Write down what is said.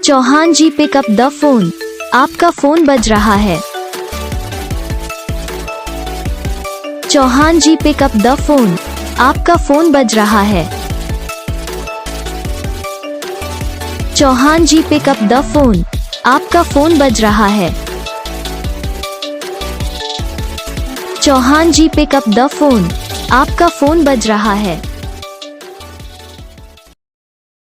Chauhan ji pick up the phone. आपका phone बज रहा है। Chauhan ji pick up the phone. आपका फोन बज रहा है। Chauhan ji pick up the phone. आपका फोन बज रहा है। Chauhan ji pick up the phone. आपका फोन बज रहा है।